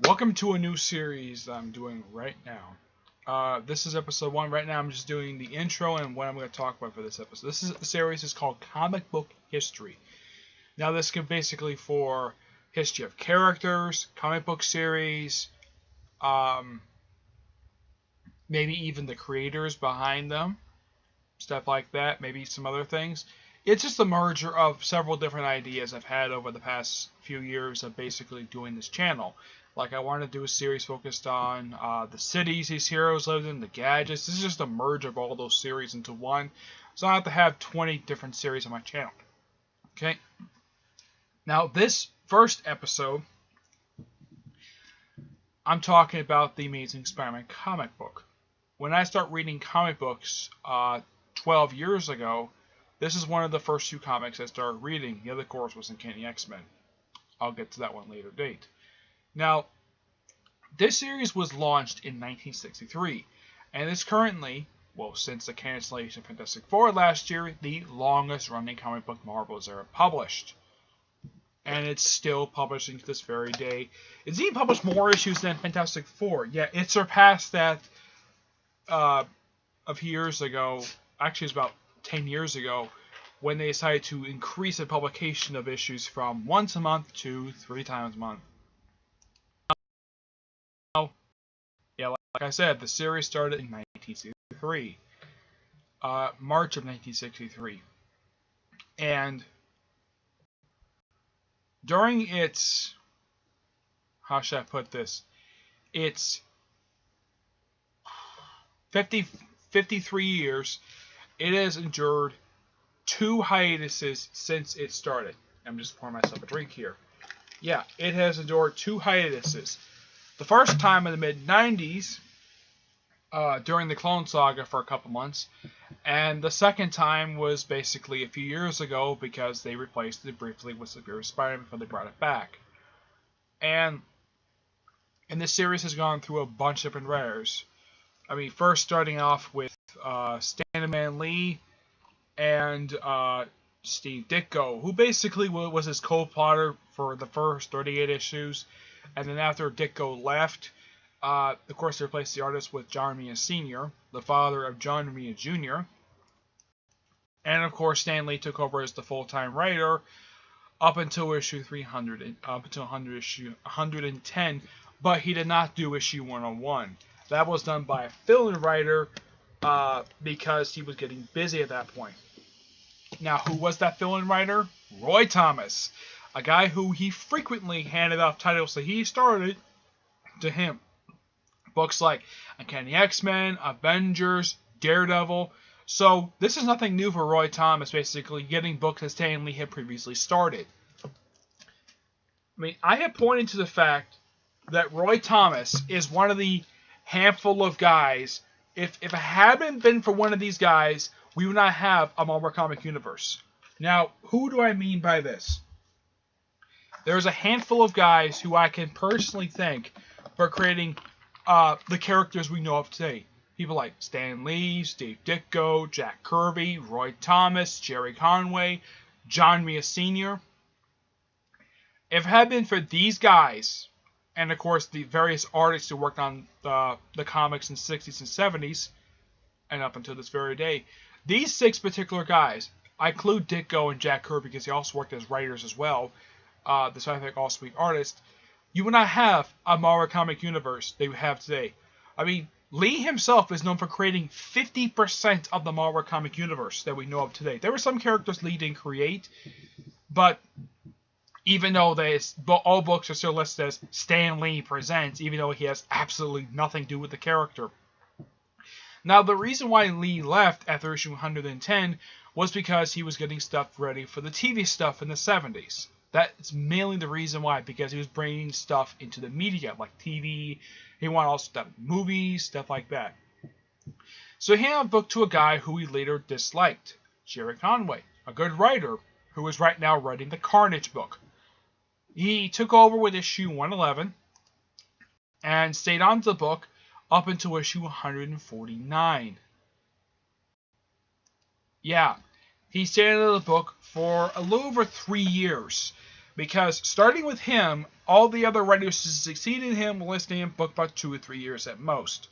Welcome to a new series I'm doing right now. This is episode 1. Right now I'm just doing the intro and what I'm going to talk about for this episode. The series is called Comic Book History. Now this can basically for history of characters, comic book series, maybe even the creators behind them, stuff like that, maybe some other things. It's just a merger of several different ideas I've had over the past few years of basically doing this channel. Like, I wanted to do a series focused on the cities these heroes lived in, the gadgets. This is just a merge of all those series into one. So I have to have 20 different series on my channel. Okay? Now, this first episode, I'm talking about the Amazing Spider-Man comic book. When I start reading comic books 12 years ago, this is one of the first two comics I started reading. The other course was Uncanny X-Men. I'll get to that one later date. Now, this series was launched in 1963, and is currently, well, since the cancellation of Fantastic Four last year, the longest-running comic book Marvel has ever published. And it's still publishing to this very day. It's even published more issues than Fantastic Four. Yeah, it surpassed that of years ago. Actually, it was about 10 years ago, when they decided to increase the publication of issues from once a month to 3 times a month. Yeah, like I said, the series started in 1963. March of 1963. And during its, how should I put this? Its 53 years, it has endured 2 hiatuses since it started. I'm just pouring myself a drink here. Yeah, it has endured 2 hiatuses. The first time in the mid-90s, during the Clone Saga for a couple months, and the second time was basically a few years ago because they replaced it briefly with Superior Spider-Man before they brought it back. And this series has gone through a bunch of different writers. I mean, first starting off with Stan Man Lee and Steve Ditko, who basically was his co-plotter for the first 38 issues. And then after Ditko left, of course, they replaced the artist with John Romita Sr., the father of John Romita Jr. And of course, Stan Lee took over as the full-time writer up until issue 300, up until 110, but he did not do issue 101. That was done by a fill-in writer because he was getting busy at that point. Now, who was that fill-in writer? Roy Thomas, a guy who he frequently handed off titles that he started to him. Books like Uncanny X-Men, Avengers, Daredevil. So this is nothing new for Roy Thomas, basically getting books that Stan Lee had previously started. I mean, I have pointed to the fact that Roy Thomas is one of the handful of guys. If it hadn't been for one of these guys, we would not have a Marvel Comic Universe. Now, who do I mean by this? There's a handful of guys who I can personally thank for creating the characters we know of today. People like Stan Lee, Steve Ditko, Jack Kirby, Roy Thomas, Jerry Conway, John Romita Sr. If it had been for these guys, and of course the various artists who worked on the comics in the 60s and 70s, and up until this very day, these 6 particular guys, I include Ditko and Jack Kirby because they also worked as writers as well, the scientific all-sweet artist, you would not have a Marvel Comic Universe that you have today. I mean, Lee himself is known for creating 50% of the Marvel Comic Universe that we know of today. There were some characters Lee didn't create, but even though all books are still listed as Stan Lee Presents, even though he has absolutely nothing to do with the character. Now, the reason why Lee left after issue 110 was because he was getting stuff ready for the TV stuff in the 70s. That's mainly the reason why, because he was bringing stuff into the media, like TV. He wanted also stuff, movies, stuff like that. So he handed a book to a guy who he later disliked, Jerry Conway, a good writer who is right now writing the Carnage book. He took over with issue 111 and stayed on the book up until issue 149. Yeah, he stayed on the book for a little over 3 years Because starting with him, all the other writers who succeeded him will stay in book about 2 or 3 years at most.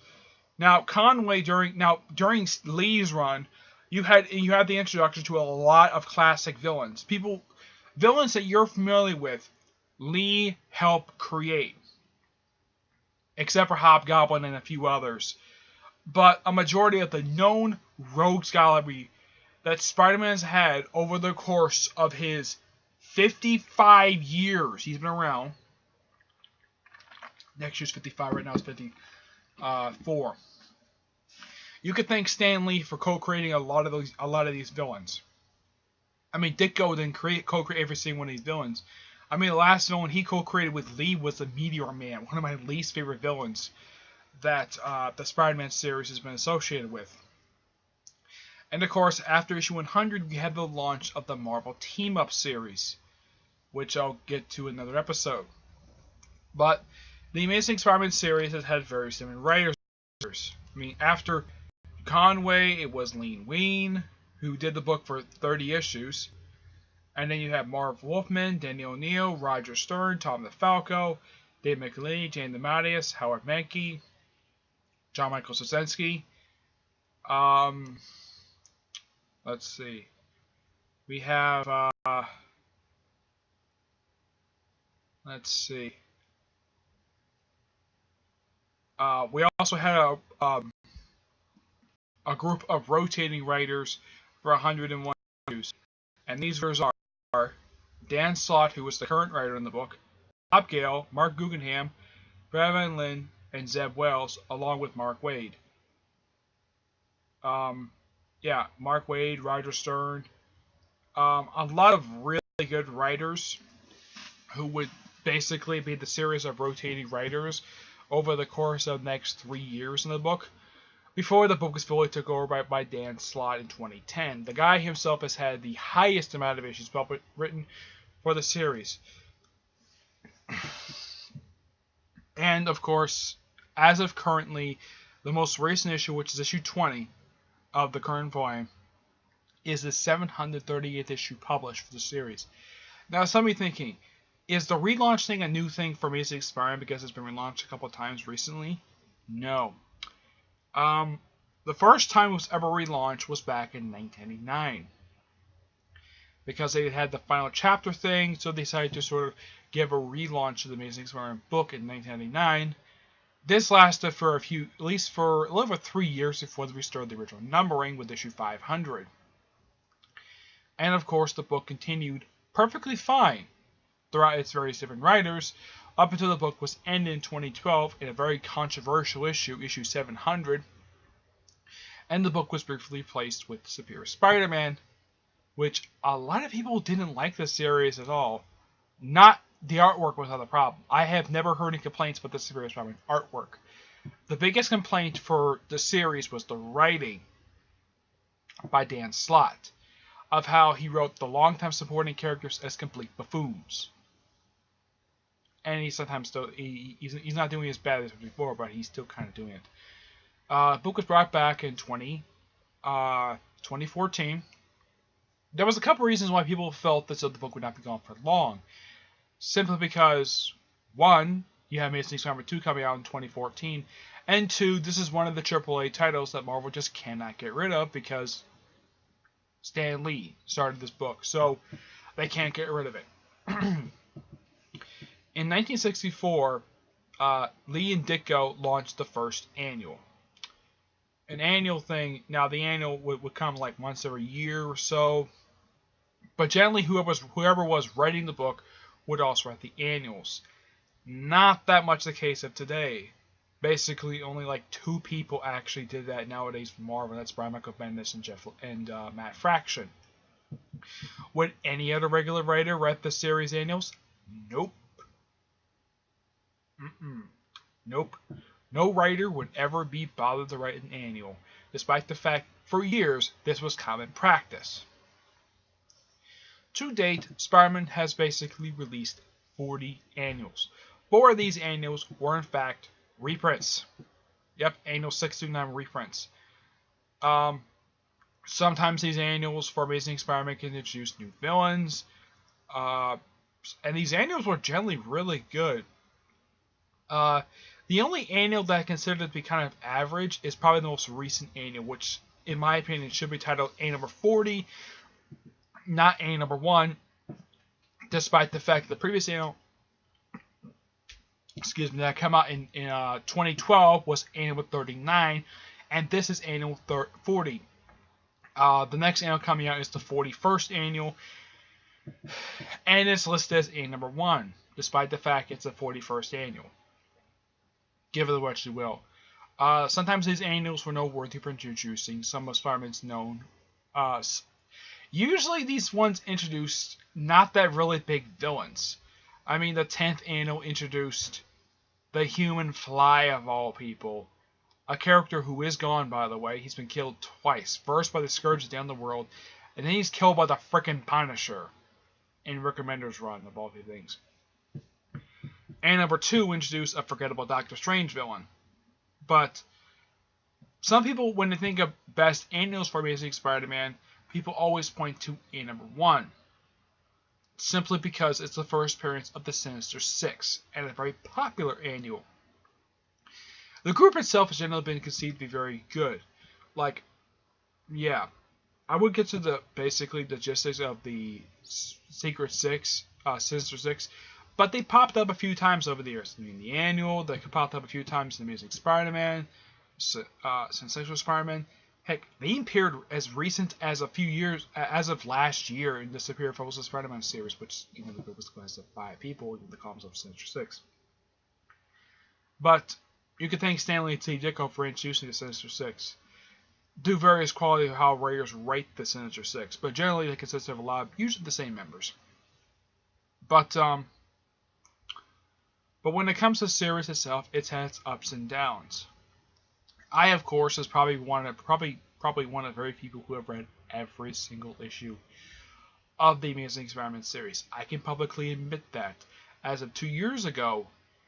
Now Conway during Lee's run, you had the introduction to a lot of classic villains. Villains that you're familiar with, Lee helped create. Except for Hobgoblin and a few others. But a majority of the known rogues gallery that Spider-Man's had over the course of his 55 years he's been around. Next year's 55, right now it's 54. You could thank Stan Lee for co-creating a lot of these villains. I mean, Ditko didn't co-create every single one of these villains. I mean, the last villain he co-created with Lee was the Meteor Man, one of my least favorite villains that the Spider-Man series has been associated with. And of course, after issue 100, we had the launch of the Marvel Team Up series, which I'll get to in another episode. But the Amazing Spider-Man series has had various different writers. I mean, after Conway, it was Leen Wein, who did the book for 30 issues. And then you have Marv Wolfman, Danny O'Neill, Roger Stern, Tom DeFalco, Dave McLean, Jane DeMatteis, Howard Mankey, John Michael Straczynski. Let's see. We have, let's see. We also had a group of rotating writers for 101 issues. And these writers are Dan Slott, who was the current writer in the book, Bob Gale, Mark Guggenheim, Brad Van Lin, and Zeb Wells, along with Mark Waid. Mark Waid, Roger Stern. A lot of really good writers who would basically be the series of rotating writers over the course of the next 3 years in the book, before the book was fully took over by Dan Slott in 2010. The guy himself has had the highest amount of issues written for the series. And, of course, as of currently, the most recent issue, which is issue 20 of the current volume, is the 738th issue published for the series. Now, some of you thinking, is the relaunch thing a new thing for Amazing Spider-Man because it's been relaunched a couple of times recently? No. The first time it was ever relaunched was back in 1999. Because they had the final chapter thing, so they decided to sort of give a relaunch to the Amazing Spider-Man book in 1999. This lasted for at least for a little over 3 years before they restored the original numbering with issue 500. And of course, the book continued perfectly fine throughout its various different writers, up until the book was ended in 2012 in a very controversial issue, issue 700, and the book was briefly replaced with Superior Spider-Man, which a lot of people didn't like the series at all. Not the artwork was not the problem. I have never heard any complaints about the Superior Spider-Man artwork. The biggest complaint for the series was the writing by Dan Slott, of how he wrote the long-time supporting characters as complete buffoons. And he's sometimes still, he's not doing as bad as before, but he's still kind of doing it. The book was brought back in 2014. There was a couple reasons why people felt that the book would not be gone for long. Simply because, one, you have Amazing Spider-Man 2 coming out in 2014, and two, this is one of the AAA titles that Marvel just cannot get rid of because Stan Lee started this book, so they can't get rid of it. In 1964, Lee and Ditko launched the first annual. An annual thing, now the annual would come like once every year or so, but generally whoever was writing the book would also write the annuals. Not that much the case of today. Basically, only like 2 people actually did that nowadays for Marvel. That's Brian Michael Bendis and Matt Fraction. Would any other regular writer write the series annuals? Nope. Nope. No writer would ever be bothered to write an annual, despite the fact for years this was common practice. To date, Spider-Man has basically released 40 annuals. 4 of these annuals were in fact reprints. Yep, annual 629 reprints. Sometimes these annuals for Amazing Spider-Man can introduce new villains. And these annuals were generally really good. The only annual that I consider to be kind of average is probably the most recent annual, which, in my opinion, should be titled A number 40, not A number 1, despite the fact that the previous annual, that came out in 2012 was annual 39, and this is annual 40. The next annual coming out is the 41st annual, and it's listed as A number 1, despite the fact it's the 41st annual. Give it what you will. Sometimes these annuals were noteworthy for introducing some of Spider-Man's known. Usually these ones introduced not that really big villains. I mean, the 10th annual introduced the Human Fly of all people. A character who is gone, by the way. He's been killed twice. First by the Scourge at the end of the world, and then he's killed by the frickin' Punisher in Rick Remender's run of all these things. And number 2 introduced a forgettable Doctor Strange villain. But some people, when they think of best annuals for Amazing Spider-Man, people always point to A number 1. Simply because it's the first appearance of the Sinister Six, and a very popular annual. The group itself has generally been conceived to be very good. Like, yeah, I would get to basically the logistics of the Secret Six, Sinister Six, but they popped up a few times over the years. I mean, the annual, they popped up a few times in the Amazing Spider-Man, Sensational Spider-Man. Heck, they appeared as recent as a few years, as of last year, in the Superior Foes of Spider-Man series, which, the group was comprised of 5 people in the columns of Sinister Six. But you can thank Stan Lee and T. Ditko for introducing the Sinister Six. Do various quality of how writers rate the Sinister Six, but generally they consist of a lot of usually the same members. But when it comes to the series itself, it's had its ups and downs. I, of course, is probably one of the very few people who have read every single issue of the Amazing Spider-Man series. I can publicly admit that. As of 2 years ago,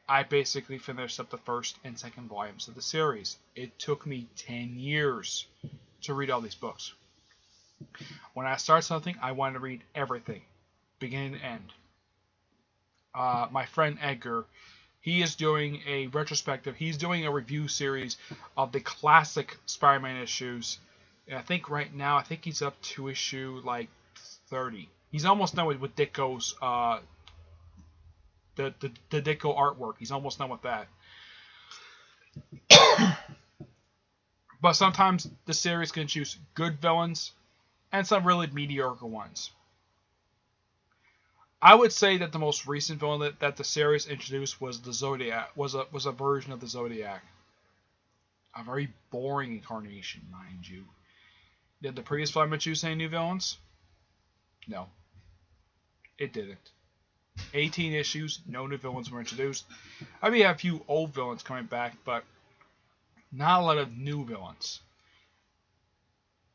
I basically finished up the first and second volumes of the series. It took me 10 years to read all these books. When I start something, I want to read everything, beginning to end. My friend Edgar, he is doing a retrospective. He's doing a review series of the classic Spider-Man issues. And I think right now, he's up to issue like 30. He's almost done with Ditko's the Ditko artwork. He's almost done with that. But sometimes the series can choose good villains and some really mediocre ones. I would say that the most recent villain that the series introduced was the Zodiac. Was a version of the Zodiac. A very boring incarnation, mind you. Did the previous Spider-Man choose any new villains? No. It didn't. 18 issues, no new villains were introduced. I mean, a few old villains coming back, but not a lot of new villains.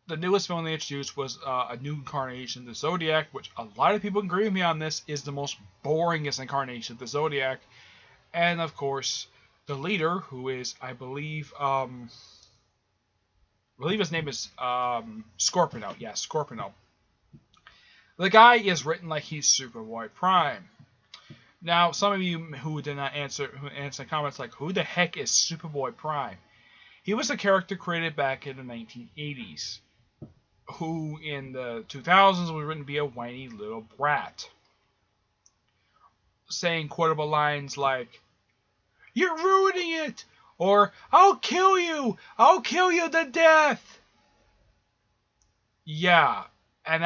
The newest villain they introduced was a new incarnation, the Zodiac, which a lot of people agree with me on this, is the most boringest incarnation of the Zodiac. And, of course, the leader, who is, I believe his name is Scorpino. Yeah, Scorpino. The guy is written like he's Superboy Prime. Now, some of you who did not answer comments like, who the heck is Superboy Prime? He was a character created back in the 1980s, who in the 2000s was written to be a whiny little brat, saying quotable lines like, "You're ruining it," or "I'll kill you to death." Yeah, and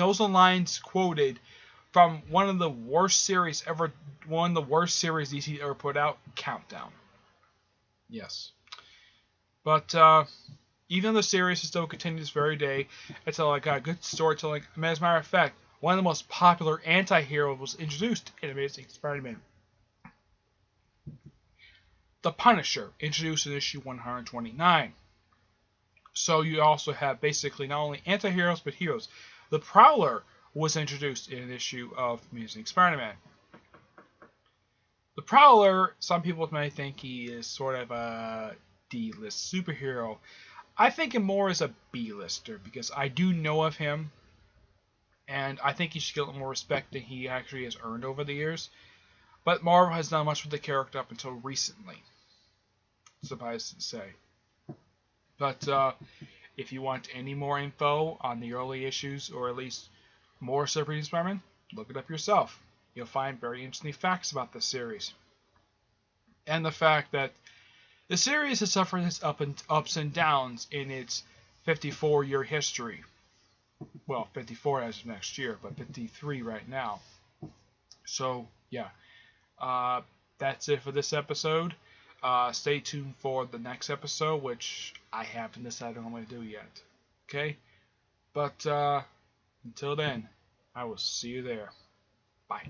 those are lines quoted from one of the worst series DC ever put out, Countdown. Yes. But even though the series still continues this very day, it's got a good storytelling. As a matter of fact, one of the most popular anti-heroes was introduced in Amazing Spider-Man. The Punisher, introduced in issue 129. So you also have basically not only anti-heroes, but heroes. The Prowler was introduced in an issue of Amazing Spider-Man. The Prowler, some people may think he is sort of a D-list superhero. I think him more as a B-lister, because I do know of him, And I think he should get a little more respect than he actually has earned over the years. But Marvel has done much with the character up until recently, suffice to say. But if you want any more info on the early issues, or at least more Superman Spider-Man, look it up yourself. You'll find very interesting facts about this series. And the fact that the series has suffered its ups and downs in its 54-year history. Well, 54 as of next year, but 53 right now. So, yeah. That's it for this episode. Stay tuned for the next episode, which I haven't decided what I'm going to do yet. Okay? But until then, I will see you there. Bye.